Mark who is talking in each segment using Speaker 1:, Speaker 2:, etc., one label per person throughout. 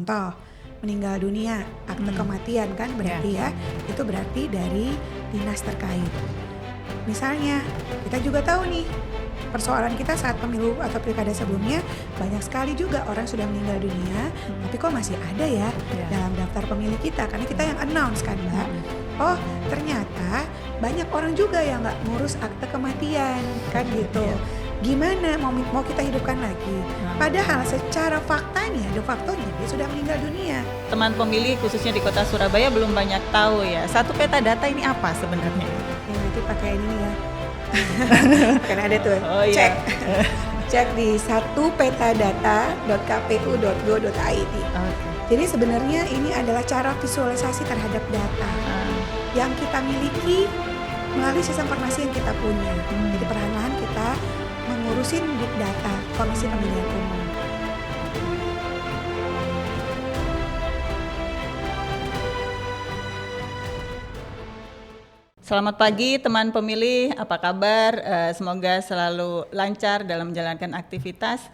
Speaker 1: contoh meninggal dunia, akte kematian kan berarti ya, itu berarti dari dinas terkait. Misalnya kita juga tahu nih persoalan kita saat pemilu atau pilkada sebelumnya banyak sekali juga orang sudah meninggal dunia, tapi kok masih ada ya dalam daftar pemilih kita, karena kita yang announce kan Mbak. Oh ternyata banyak orang juga yang nggak ngurus akte kematian kan gitu. Gimana mau kita hidupkan lagi? Padahal secara faktanya, de factonya dia sudah meninggal dunia.
Speaker 2: Teman pemilih khususnya di kota Surabaya belum banyak tahu ya. Satu peta data ini apa sebenarnya?
Speaker 1: Ya nanti pakai ini ya. Kan ada tuh.
Speaker 2: Iya.
Speaker 1: Cek di satupetadata.kpu.go.id. Jadi sebenarnya ini adalah cara visualisasi terhadap data yang kita miliki melalui sistem informasi yang kita punya. Jadi perlahan-lahan kita mengurusin big data Komisi Pemilihan Umum.
Speaker 2: Selamat pagi teman pemilih, apa kabar? Semoga selalu lancar dalam menjalankan aktivitas.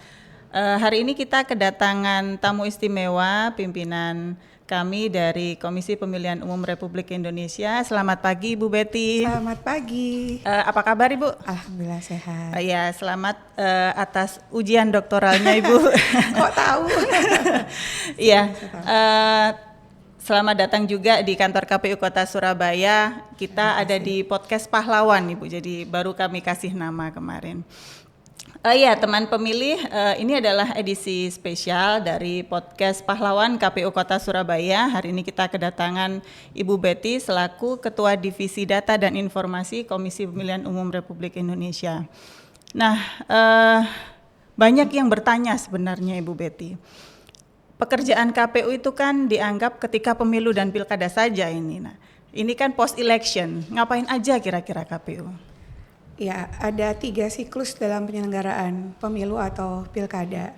Speaker 2: Hari ini kita kedatangan tamu istimewa, pimpinan kami dari Komisi Pemilihan Umum Republik Indonesia. Selamat pagi Ibu Betty.
Speaker 1: Selamat pagi.
Speaker 2: Apa kabar Ibu?
Speaker 1: Alhamdulillah sehat.
Speaker 2: Ya, selamat atas ujian doktoralnya Ibu.
Speaker 1: Kok tahu?
Speaker 2: Iya. Selamat datang juga di kantor KPU Kota Surabaya. Kita ada di podcast Pahlawan Ibu, jadi baru kami kasih nama kemarin. Ya teman pemilih, ini adalah edisi spesial dari podcast Pahlawan KPU Kota Surabaya. Hari ini kita kedatangan Ibu Betty selaku Ketua Divisi Data dan Informasi Komisi Pemilihan Umum Republik Indonesia. Nah, banyak yang bertanya sebenarnya Ibu Betty. Pekerjaan KPU itu kan dianggap ketika pemilu dan pilkada saja ini. Nah, ini kan post election, ngapain aja kira-kira KPU?
Speaker 1: Ya, ada 3 siklus dalam penyelenggaraan pemilu atau pilkada.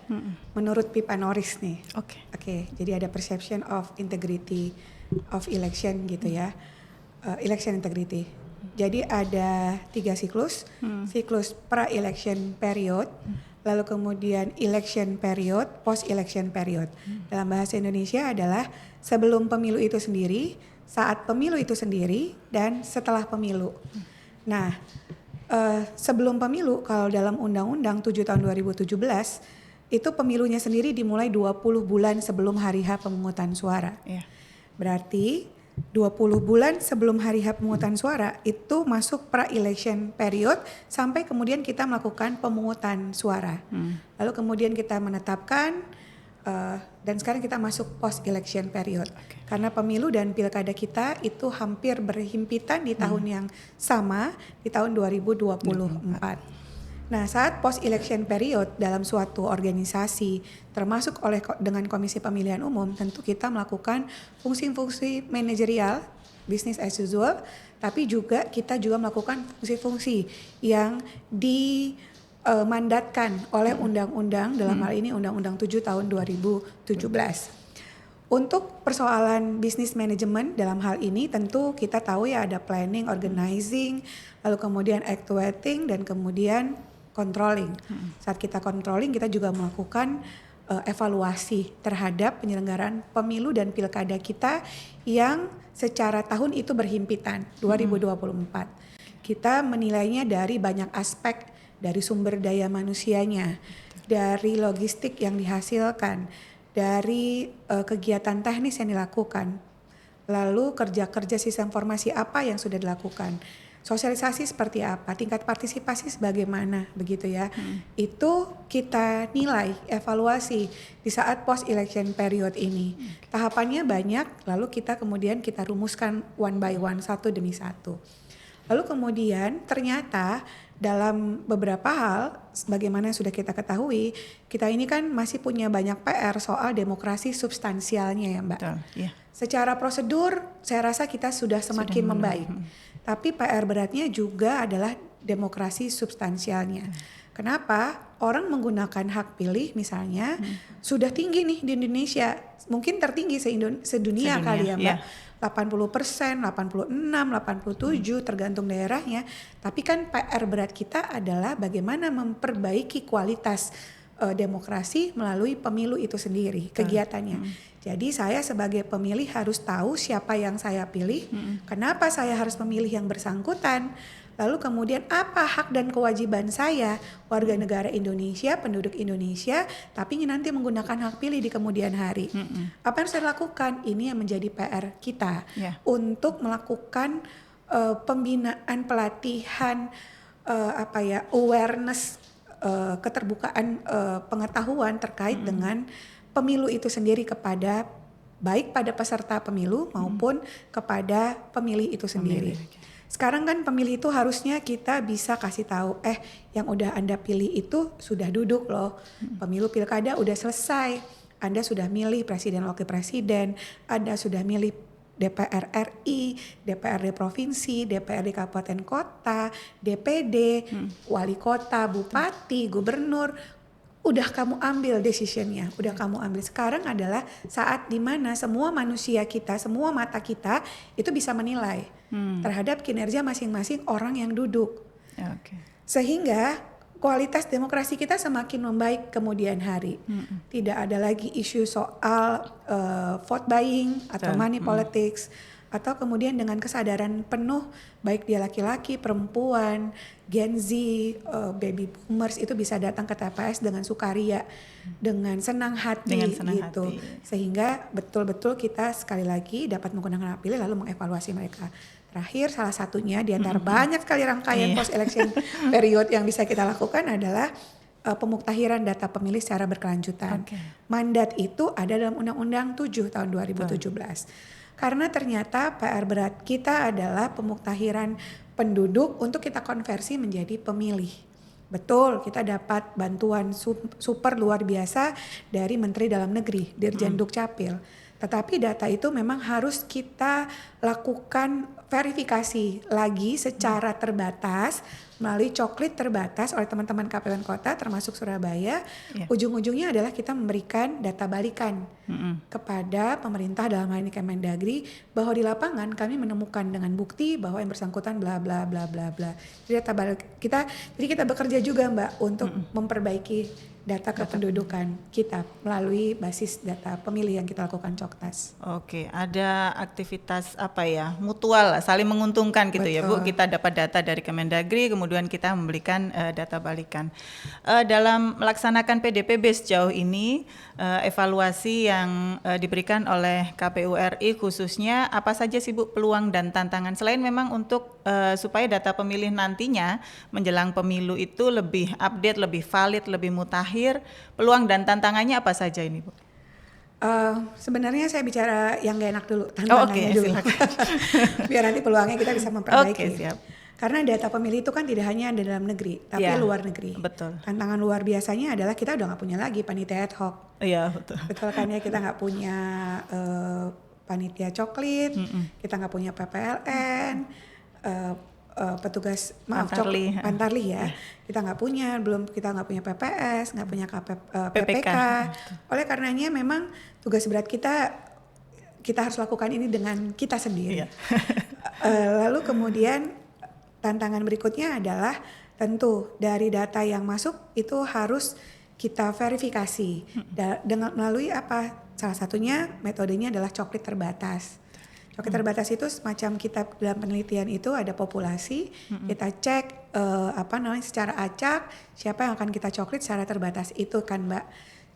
Speaker 1: Menurut Pipa Norris nih. Oke, jadi ada perception of integrity of election gitu ya. Election integrity. Jadi ada 3 siklus. Siklus pra-election period, lalu kemudian election period, post-election period. Dalam bahasa Indonesia adalah sebelum pemilu itu sendiri, saat pemilu itu sendiri, dan setelah pemilu. Nah, sebelum pemilu, kalau dalam Undang-Undang 7 tahun 2017, itu pemilunya sendiri dimulai 20 bulan sebelum hari H pemungutan suara. Berarti 20 bulan sebelum hari H pemungutan suara itu masuk pra-election period sampai kemudian kita melakukan pemungutan suara. Lalu kemudian kita menetapkan dan sekarang kita masuk post-election period. Karena pemilu dan pilkada kita itu hampir berhimpitan di tahun yang sama, di tahun 2024. Nah, saat post-election period dalam suatu organisasi, termasuk dengan Komisi Pemilihan Umum, tentu kita melakukan fungsi-fungsi manajerial, business as usual, tapi juga kita melakukan fungsi-fungsi yang dimandatkan oleh undang-undang, dalam hal ini Undang-Undang 7 tahun 2017. Untuk persoalan business management dalam hal ini tentu kita tahu ya ada planning, organizing, lalu kemudian actuating, dan kemudian controlling. Saat kita controlling, kita juga melakukan evaluasi terhadap penyelenggaraan pemilu dan pilkada kita yang secara tahun itu berhimpitan 2024. Kita menilainya dari banyak aspek, dari sumber daya manusianya, dari logistik yang dihasilkan, dari kegiatan teknis yang dilakukan, lalu kerja-kerja sistem informasi apa yang sudah dilakukan, sosialisasi seperti apa, tingkat partisipasi sebagaimana, begitu ya. Itu kita nilai, evaluasi di saat post election period ini. Tahapannya banyak, lalu kita rumuskan one by one, satu demi satu. Lalu kemudian ternyata dalam beberapa hal, sebagaimana yang sudah kita ketahui, kita ini kan masih punya banyak PR soal demokrasi substansialnya ya Mbak. Secara prosedur saya rasa kita sudah semakin membaik. Tapi PR beratnya juga adalah demokrasi substansialnya. Kenapa? Orang menggunakan hak pilih misalnya sudah tinggi nih di Indonesia. Mungkin tertinggi sedunia kali ya Mbak. 80%, 86, 87 tergantung daerahnya. Tapi kan PR berat kita adalah bagaimana memperbaiki kualitas demokrasi melalui pemilu itu sendiri, kegiatannya. Jadi saya sebagai pemilih harus tahu siapa yang saya pilih, kenapa saya harus memilih yang bersangkutan, lalu kemudian apa hak dan kewajiban saya warga negara Indonesia, penduduk Indonesia, tapi ingin nanti menggunakan hak pilih di kemudian hari. Apa yang saya lakukan? Ini yang menjadi PR kita untuk melakukan pembinaan, pelatihan, awareness, keterbukaan pengetahuan terkait dengan pemilu itu sendiri kepada baik pada peserta pemilu maupun kepada pemilih itu sendiri. Sekarang kan pemilih itu harusnya kita bisa kasih tahu, yang udah Anda pilih itu sudah duduk loh. Pemilu pilkada udah selesai. Anda sudah milih presiden wakil presiden, Anda sudah milih DPR RI, DPRD provinsi, DPRD kabupaten kota, DPD, wali kota, bupati, gubernur. Udah kamu ambil decisionnya, udah kamu ambil. Sekarang adalah saat dimana semua manusia kita, semua mata kita itu bisa menilai terhadap kinerja masing-masing orang yang duduk. Sehingga kualitas demokrasi kita semakin membaik kemudian hari. Tidak ada lagi isu soal vote buying atau money politics, atau kemudian dengan kesadaran penuh baik dia laki-laki, perempuan, Gen Z, baby boomers itu bisa datang ke TPS dengan sukaria, dengan senang hati gitu. Sehingga betul-betul kita sekali lagi dapat menggunakan hak pilih lalu mengevaluasi mereka. Terakhir salah satunya di antara banyak sekali rangkaian post election period yang bisa kita lakukan adalah pemuktahiran data pemilih secara berkelanjutan. Mandat itu ada dalam Undang-Undang 7 tahun 2017. Karena ternyata PR berat kita adalah pemuktahiran penduduk untuk kita konversi menjadi pemilih. Betul, kita dapat bantuan super luar biasa dari Menteri Dalam Negeri, Dirjen Dukcapil. Tetapi data itu memang harus kita lakukan verifikasi lagi secara terbatas melalui coklit terbatas oleh teman-teman KPUN Kota termasuk Surabaya. Ujung-ujungnya adalah kita memberikan data balikan kepada pemerintah dalam hal ini Kemendagri bahwa di lapangan kami menemukan dengan bukti bahwa yang bersangkutan bla bla bla bla bla. Jadi kita bekerja juga Mbak untuk memperbaiki data kependudukan kita melalui basis data pemilih yang kita lakukan Coktas.
Speaker 2: Oke, ada aktivitas mutual saling menguntungkan gitu. Betul. Ya Bu, kita dapat data dari Kemendagri kemudian kita memberikan data balikan. Dalam melaksanakan PDPB sejauh ini evaluasi yang diberikan oleh KPU RI khususnya apa saja sih Bu peluang dan tantangan selain memang untuk supaya data pemilih nantinya menjelang pemilu itu lebih update, lebih valid, lebih mutakhir, peluang dan tantangannya apa saja ini Bu?
Speaker 1: Sebenarnya saya bicara yang gak enak dulu, tantangannya dulu. Biar nanti peluangnya kita bisa memperbaiki.
Speaker 2: Siap.
Speaker 1: Karena data pemilih itu kan tidak hanya ada dalam negeri, tapi luar negeri.
Speaker 2: Betul.
Speaker 1: Tantangan luar biasanya adalah kita udah gak punya lagi panitia ad hoc.
Speaker 2: Iya, betul.
Speaker 1: Betul kan ya, kita gak punya panitia coklit, kita gak punya PPLN, petugas Pantarlih ya. Kita nggak punya, kita nggak punya PPS, nggak punya PPK. Oleh karenanya memang tugas berat kita harus lakukan ini dengan kita sendiri. Lalu kemudian tantangan berikutnya adalah tentu dari data yang masuk itu harus kita verifikasi dengan melalui apa? Salah satunya metodenya adalah coklit terbatas. Coklit terbatas itu semacam kita dalam penelitian itu ada populasi, kita cek secara acak siapa yang akan kita coklit secara terbatas itu kan Mbak.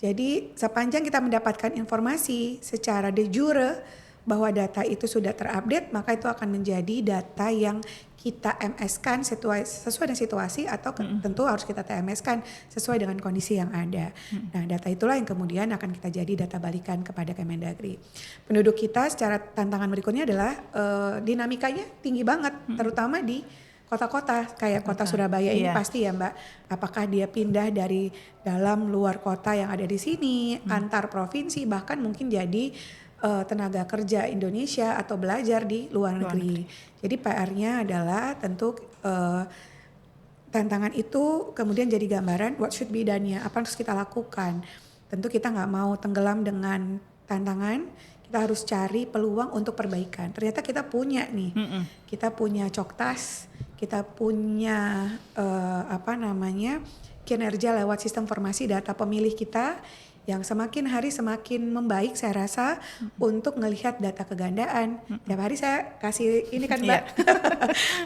Speaker 1: Jadi sepanjang kita mendapatkan informasi secara de jure bahwa data itu sudah terupdate, maka itu akan menjadi data yang kita MS-kan sesuai dengan situasi atau tentu harus kita TMS-kan sesuai dengan kondisi yang ada. Nah, data itulah yang kemudian akan kita jadi data balikan kepada Kemendagri. Penduduk kita secara tantangan berikutnya adalah dinamikanya tinggi banget, terutama di kota-kota kayak kota Surabaya ini pasti ya Mbak. Apakah dia pindah dari dalam luar kota yang ada di sini, antar provinsi, bahkan mungkin jadi tenaga kerja Indonesia atau belajar di luar negeri. Jadi PR-nya adalah tentu tantangan itu kemudian jadi gambaran what should be done-nya, apa yang harus kita lakukan. Tentu kita nggak mau tenggelam dengan tantangan, kita harus cari peluang untuk perbaikan. Ternyata kita punya nih, kita punya Coktas, kita punya kinerja lewat sistem informasi data pemilih kita yang semakin hari semakin membaik saya rasa untuk ngelihat data kegandaan. Tiap hari saya kasih ini kan Mbak,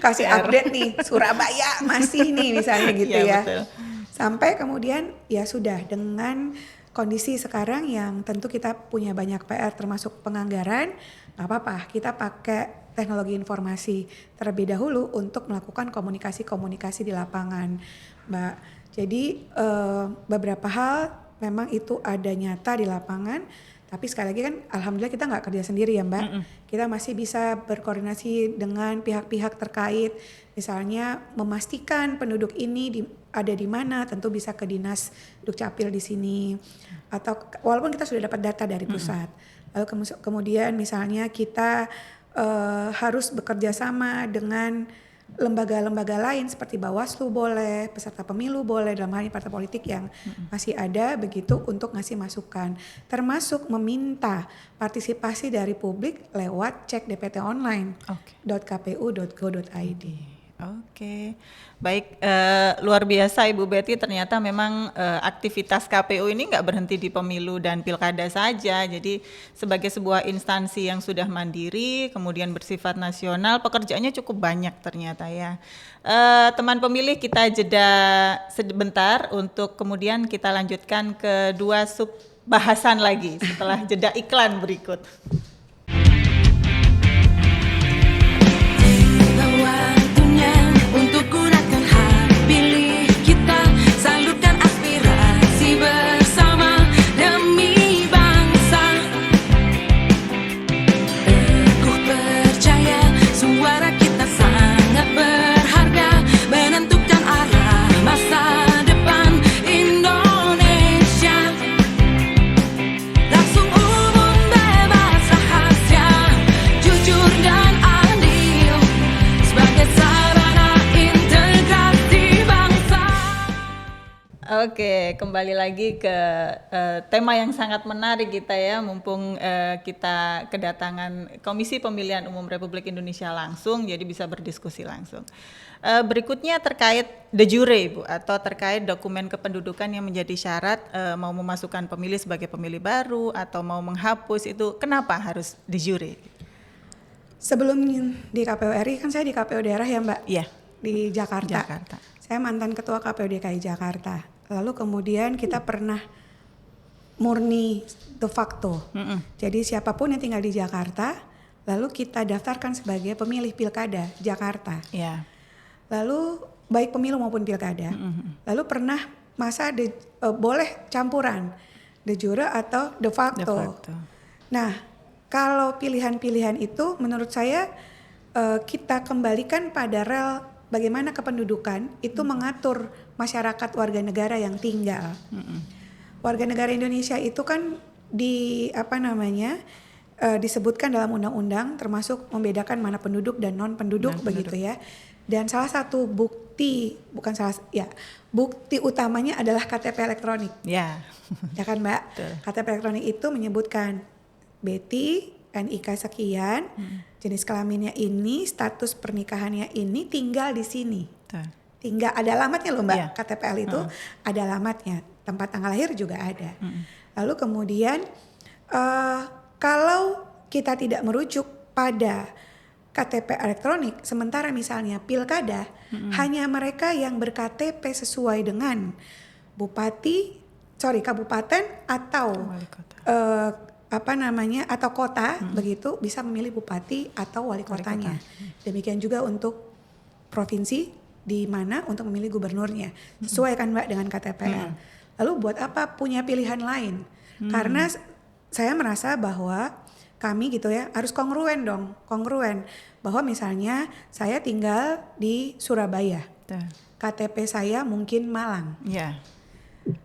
Speaker 1: kasih update nih Surabaya masih nih misalnya gitu ya.
Speaker 2: Betul.
Speaker 1: Sampai kemudian ya sudah dengan kondisi sekarang yang tentu kita punya banyak PR termasuk penganggaran, nggak apa-apa kita pakai teknologi informasi terlebih dahulu untuk melakukan komunikasi-komunikasi di lapangan, Mbak. Jadi beberapa hal memang itu ada nyata di lapangan, tapi sekali lagi kan alhamdulillah kita nggak kerja sendiri ya Mbak. Kita masih bisa berkoordinasi dengan pihak-pihak terkait, misalnya memastikan penduduk ini ada di mana, tentu bisa ke dinas Dukcapil di sini, atau walaupun kita sudah dapat data dari pusat. Lalu kemudian misalnya kita harus bekerja sama dengan lembaga-lembaga lain seperti Bawaslu boleh, peserta pemilu boleh, dalam hal ini partai politik yang masih ada begitu untuk ngasih masukan. Termasuk meminta partisipasi dari publik lewat cek DPT online .kpu.go.id.
Speaker 2: Oke, baik, luar biasa Ibu Betty, ternyata memang aktivitas KPU ini nggak berhenti di pemilu dan pilkada saja, jadi sebagai sebuah instansi yang sudah mandiri, kemudian bersifat nasional, pekerjaannya cukup banyak ternyata ya. Teman pemilih, kita jeda sebentar untuk kemudian kita lanjutkan ke dua sub bahasan lagi setelah jeda iklan berikut.
Speaker 3: Untuk gunakan hak pilih kita, salurkan aspirasi bersama demi bangsa. Teguh percaya suara kita sangat berharga, menentukan arah masa depan Indonesia. Langsung umum bebas rahasia, jujur dan adil sebagai
Speaker 2: Oke, kembali lagi ke tema yang sangat menarik kita ya, mumpung kita kedatangan Komisi Pemilihan Umum Republik Indonesia langsung, jadi bisa berdiskusi langsung. Berikutnya terkait de jure Ibu, atau terkait dokumen kependudukan yang menjadi syarat mau memasukkan pemilih sebagai pemilih baru atau mau menghapus, itu kenapa harus de jure?
Speaker 1: Sebelum di KPU RI kan saya di KPU daerah ya Mbak,
Speaker 2: Iya.
Speaker 1: di Jakarta. Saya mantan ketua KPU DKI Jakarta. Lalu kemudian kita pernah murni de facto. Jadi siapapun yang tinggal di Jakarta, lalu kita daftarkan sebagai pemilih pilkada Jakarta.
Speaker 2: Iya.
Speaker 1: Lalu baik pemilu maupun pilkada. Lalu pernah masa boleh campuran de jure atau de facto. Nah, kalau pilihan-pilihan itu menurut saya kita kembalikan pada rel bagaimana kependudukan itu mengatur masyarakat warga negara yang tinggal. Warga negara Indonesia itu kan disebutkan dalam undang-undang, termasuk membedakan mana penduduk dan non penduduk begitu ya. Dan salah satu bukti bukti utamanya adalah KTP elektronik.
Speaker 2: Ya.
Speaker 1: Ya kan Mbak?
Speaker 2: Betul.
Speaker 1: KTP elektronik itu menyebutkan Betty NIK sekian, jenis kelaminnya ini, status pernikahannya ini, tinggal di sini. Tinggal, ada alamatnya loh Mbak, yeah. KTPL itu ada alamatnya, tempat tanggal lahir juga ada. Lalu kemudian kalau kita tidak merujuk pada KTP elektronik, sementara misalnya pilkada hanya mereka yang ber-KTP sesuai dengan kabupaten atau atau kota begitu bisa memilih bupati atau wali kotanya. Demikian juga untuk provinsi di mana untuk memilih gubernurnya. Sesuai kan Mbak dengan KTPL. Lalu buat apa punya pilihan lain? Karena saya merasa bahwa kami gitu ya harus kongruen bahwa misalnya saya tinggal di Surabaya. KTP saya mungkin Malang.
Speaker 2: Yeah.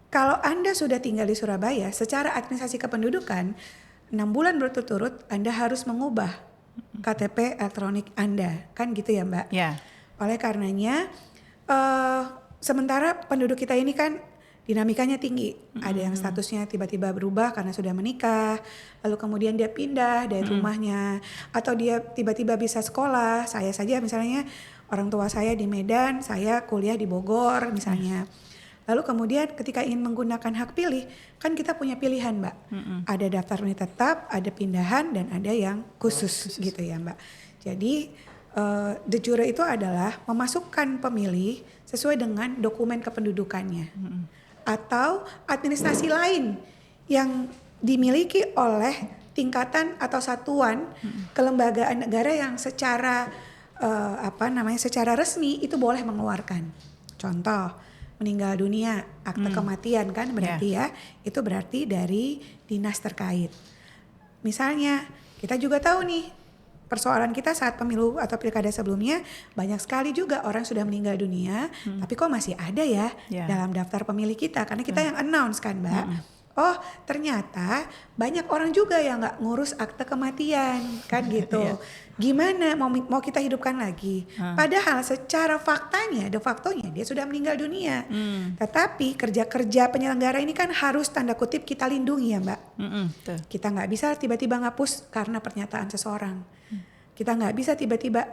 Speaker 1: Kalau Anda sudah tinggal di Surabaya, secara administrasi kependudukan 6 bulan berturut-turut Anda harus mengubah KTP elektronik Anda, kan gitu ya Mbak?
Speaker 2: Yeah.
Speaker 1: Oleh karenanya, sementara penduduk kita ini kan dinamikanya tinggi, ada yang statusnya tiba-tiba berubah karena sudah menikah, lalu kemudian dia pindah dari rumahnya, atau dia tiba-tiba bisa sekolah. Saya saja misalnya orang tua saya di Medan, saya kuliah di Bogor misalnya. Lalu kemudian ketika ingin menggunakan hak pilih, kan kita punya pilihan Mbak. Ada daftar pemilih tetap, ada pindahan, dan ada yang khusus gitu ya Mbak. Jadi de jure itu adalah memasukkan pemilih sesuai dengan dokumen kependudukannya. Atau administrasi lain yang dimiliki oleh tingkatan atau satuan kelembagaan negara yang secara secara resmi itu boleh mengeluarkan. Contoh, meninggal dunia, akte kematian kan berarti ya, itu berarti dari dinas terkait. Misalnya, kita juga tahu nih, persoalan kita saat pemilu atau pilkada sebelumnya banyak sekali juga orang sudah meninggal dunia, tapi kok masih ada ya dalam daftar pemilih kita, karena kita yang announce kan Mbak. Oh ternyata banyak orang juga yang nggak ngurus akte kematian kan gitu. Gimana mau kita hidupkan lagi? Padahal secara faktanya, de factonya dia sudah meninggal dunia. Tetapi kerja-kerja penyelenggara ini kan harus tanda kutip kita lindungi ya Mbak. Kita nggak bisa tiba-tiba ngapus karena pernyataan seseorang. Kita nggak bisa tiba-tiba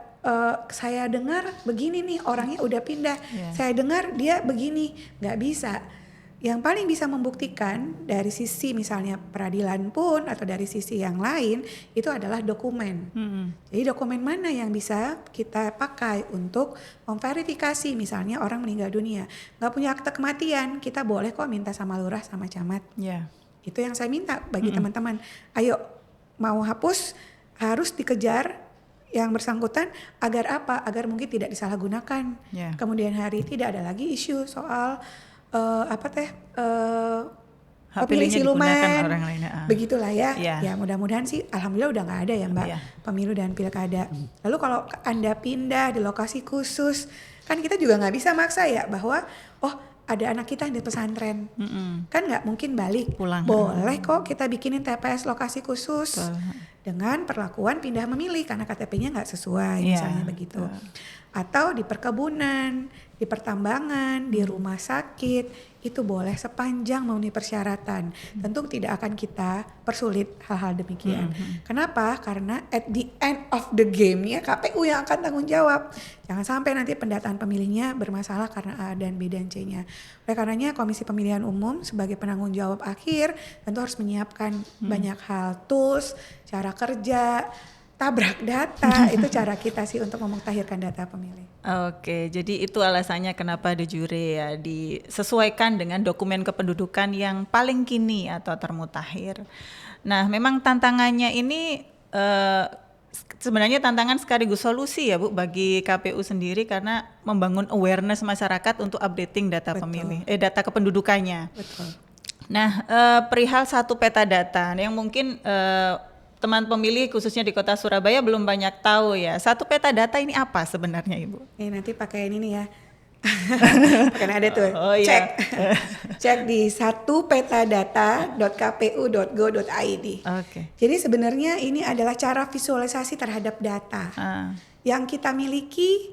Speaker 1: saya dengar begini nih orangnya udah pindah. Saya dengar dia begini, nggak bisa. Yang paling bisa membuktikan dari sisi misalnya peradilan pun atau dari sisi yang lain itu adalah dokumen. Jadi dokumen mana yang bisa kita pakai untuk memverifikasi misalnya orang meninggal dunia. Nggak punya akte kematian, kita boleh kok minta sama lurah sama camat. Itu yang saya minta bagi teman-teman. Ayo mau hapus harus dikejar yang bersangkutan agar apa? Agar mungkin tidak disalahgunakan. Kemudian hari tidak ada lagi isu soal pemilih siluman, orang lain, begitulah ya. Ya mudah-mudahan sih, alhamdulillah udah nggak ada ya Mbak pemilu dan pilkada. Lalu kalau Anda pindah di lokasi khusus, kan kita juga nggak bisa maksa ya bahwa ada anak kita yang di pesantren, kan nggak mungkin balik. Pulang. Boleh kok kita bikinin TPS lokasi khusus dengan perlakuan pindah memilih karena KTP-nya nggak sesuai, misalnya begitu. Atau di perkebunan, di pertambangan, di rumah sakit, itu boleh sepanjang memenuhi persyaratan. Tentu tidak akan kita persulit hal-hal demikian. Kenapa? Karena at the end of the game ya KPU yang akan tanggung jawab. Jangan sampai nanti pendataan pemilihnya bermasalah karena A dan B dan C-nya. Oleh karenanya Komisi Pemilihan Umum sebagai penanggung jawab akhir tentu harus menyiapkan banyak hal, tools, cara kerja, tabrak data, itu cara kita sih untuk memutakhirkan data pemilih.
Speaker 2: Oke, jadi itu alasannya kenapa de jure ya disesuaikan dengan dokumen kependudukan yang paling kini atau termutakhir. Nah, memang tantangannya ini sebenarnya tantangan sekaligus solusi ya Bu bagi KPU sendiri karena membangun awareness masyarakat untuk updating data pemilih, data kependudukannya.
Speaker 1: Betul.
Speaker 2: Nah, perihal satu peta data yang mungkin teman pemilih khususnya di Kota Surabaya belum banyak tahu ya. Satu peta data ini apa sebenarnya Ibu?
Speaker 1: Nanti pakai ini ya. Pakai ada tuh. Cek di satupetadata.kpu.go.id. Jadi sebenarnya ini adalah cara visualisasi terhadap data yang kita miliki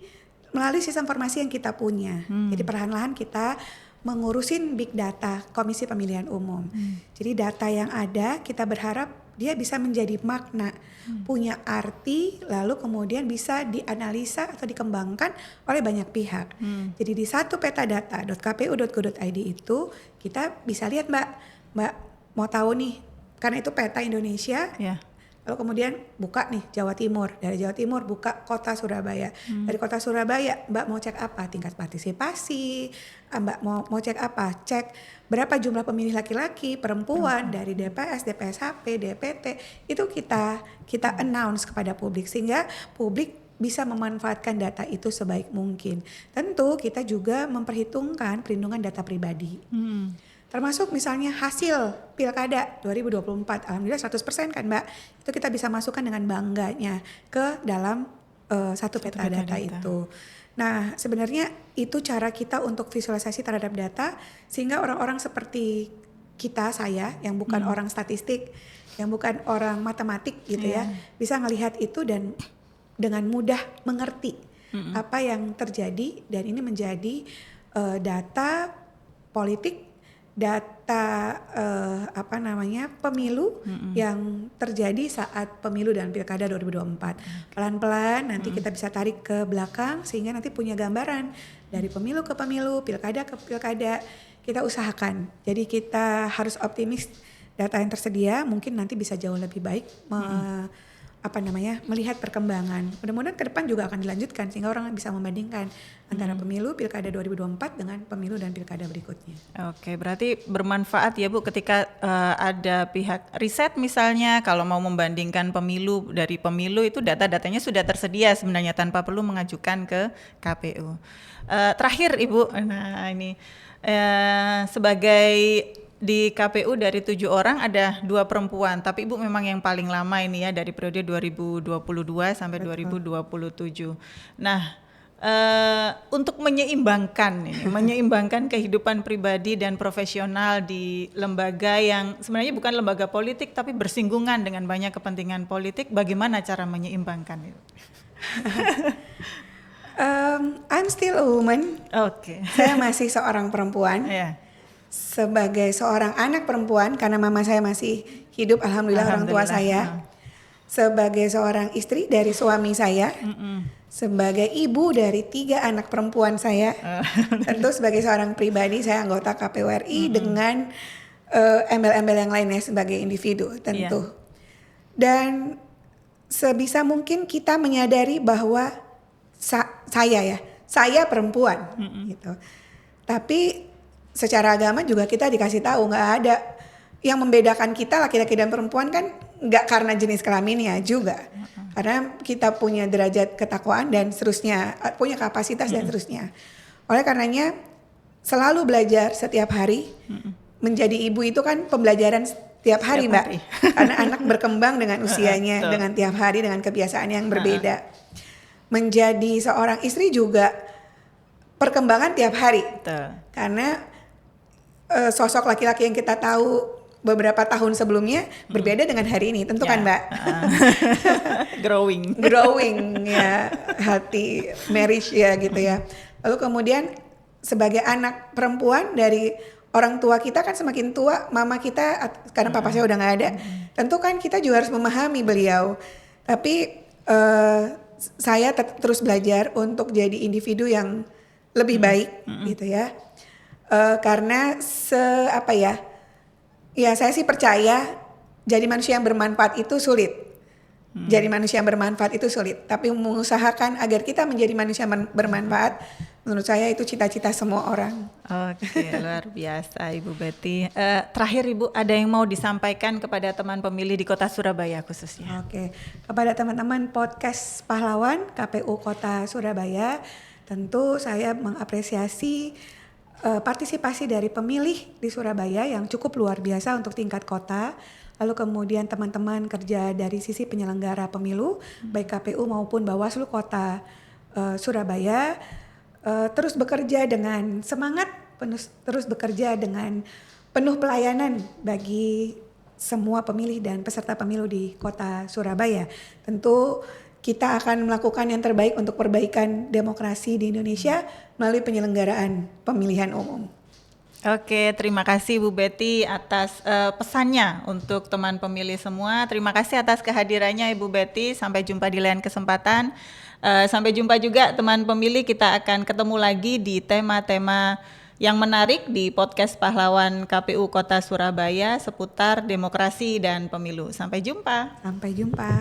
Speaker 1: melalui sistem informasi yang kita punya. Jadi perlahan-lahan kita mengurusin big data Komisi Pemilihan Umum. Jadi data yang ada kita berharap dia bisa menjadi makna, punya arti, lalu kemudian bisa dianalisa atau dikembangkan oleh banyak pihak. Jadi di satupetadata.kpu.go.id itu kita bisa lihat Mbak mau tahu nih, karena itu peta Indonesia. Lalu kemudian buka nih Jawa Timur, dari Jawa Timur buka Kota Surabaya. Dari Kota Surabaya Mbak mau cek apa? Tingkat partisipasi, Mbak mau cek apa? Cek berapa jumlah pemilih laki-laki, perempuan, dari DPS, DPSHP, DPT. Itu kita announce kepada publik sehingga publik bisa memanfaatkan data itu sebaik mungkin. Tentu kita juga memperhitungkan perlindungan data pribadi. Termasuk misalnya hasil pilkada 2024, alhamdulillah 100% kan Mbak, itu kita bisa masukkan dengan bangganya ke dalam satu peta data itu. Nah sebenarnya itu cara kita untuk visualisasi terhadap data, sehingga orang-orang seperti kita, saya yang bukan orang statistik, yang bukan orang matematik gitu ya, bisa ngelihat itu dan dengan mudah mengerti apa yang terjadi, dan ini menjadi data politik, data pemilu yang terjadi saat pemilu dan pilkada 2024. Pelan-pelan nanti kita bisa tarik ke belakang sehingga nanti punya gambaran dari pemilu ke pemilu, pilkada ke pilkada. kita usahakan. Jadi kita harus optimis data yang tersedia mungkin nanti bisa jauh lebih baik melihat perkembangan. Mudah-mudahan ke depan juga akan dilanjutkan sehingga orang bisa membandingkan antara pemilu pilkada 2024 dengan pemilu dan pilkada berikutnya.
Speaker 2: Oke, berarti bermanfaat ya Bu ketika ada pihak riset misalnya kalau mau membandingkan pemilu dari pemilu itu data-datanya sudah tersedia sebenarnya tanpa perlu mengajukan ke KPU. Terakhir Ibu, nah ini sebagai di KPU dari 7 orang ada 2 perempuan, tapi Ibu memang yang paling lama ini ya dari periode 2022 sampai 2027. Nah, untuk menyeimbangkan kehidupan pribadi dan profesional di lembaga yang sebenarnya bukan lembaga politik tapi bersinggungan dengan banyak kepentingan politik, bagaimana cara menyeimbangkan itu?
Speaker 1: I'm still a woman.
Speaker 2: Oke.
Speaker 1: Saya masih seorang perempuan.
Speaker 2: Yeah.
Speaker 1: Sebagai seorang anak perempuan, karena mama saya masih hidup, alhamdulillah orang tua saya. Sebagai seorang istri dari suami saya. Sebagai ibu dari 3 anak perempuan saya. Tentu sebagai seorang pribadi, saya anggota KPU RI dengan embel-embel yang lainnya sebagai individu tentu. Dan sebisa mungkin kita menyadari bahwa saya perempuan gitu. Tapi secara agama juga kita dikasih tahu nggak ada yang membedakan kita laki-laki dan perempuan kan nggak karena jenis kelaminnya juga, karena kita punya derajat ketakwaan dan seterusnya, punya kapasitas dan seterusnya. Oleh karenanya selalu belajar setiap hari. Menjadi ibu itu kan pembelajaran setiap hari Mbak, karena anak berkembang dengan usianya, dengan tiap hari dengan kebiasaan yang berbeda. Menjadi seorang istri juga perkembangan tiap hari, karena sosok laki-laki yang kita tahu beberapa tahun sebelumnya berbeda dengan hari ini, tentu kan Mbak? Growing ya, healthy marriage ya gitu ya. Lalu kemudian sebagai anak perempuan dari orang tua kita kan semakin tua, mama kita karena papa saya udah nggak ada, tentu kan kita juga harus memahami beliau. Tapi saya terus belajar untuk jadi individu yang lebih baik gitu ya. Karena saya sih percaya jadi manusia yang bermanfaat itu sulit. Jadi manusia yang bermanfaat itu sulit. Tapi mengusahakan agar kita menjadi manusia bermanfaat, menurut saya itu cita-cita semua orang.
Speaker 2: Oke, luar biasa Ibu Betty. Terakhir Ibu, ada yang mau disampaikan kepada teman pemilih di Kota Surabaya khususnya?
Speaker 1: Oke, kepada teman-teman podcast Pahlawan KPU Kota Surabaya, tentu saya mengapresiasi partisipasi dari pemilih di Surabaya yang cukup luar biasa untuk tingkat kota. Lalu kemudian teman-teman kerja dari sisi penyelenggara pemilu, baik KPU maupun Bawaslu Kota Surabaya, terus bekerja dengan semangat, terus bekerja dengan penuh pelayanan bagi semua pemilih dan peserta pemilu di Kota Surabaya. Tentu kita akan melakukan yang terbaik untuk perbaikan demokrasi di Indonesia melalui penyelenggaraan pemilihan umum.
Speaker 2: Oke, terima kasih Bu Betty atas pesannya untuk teman pemilih semua. Terima kasih atas kehadirannya Ibu Betty. Sampai jumpa di lain kesempatan. Sampai jumpa juga teman pemilih. Kita akan ketemu lagi di tema-tema yang menarik di podcast Pahlawan KPU Kota Surabaya seputar demokrasi dan pemilu. Sampai jumpa.
Speaker 1: Sampai jumpa.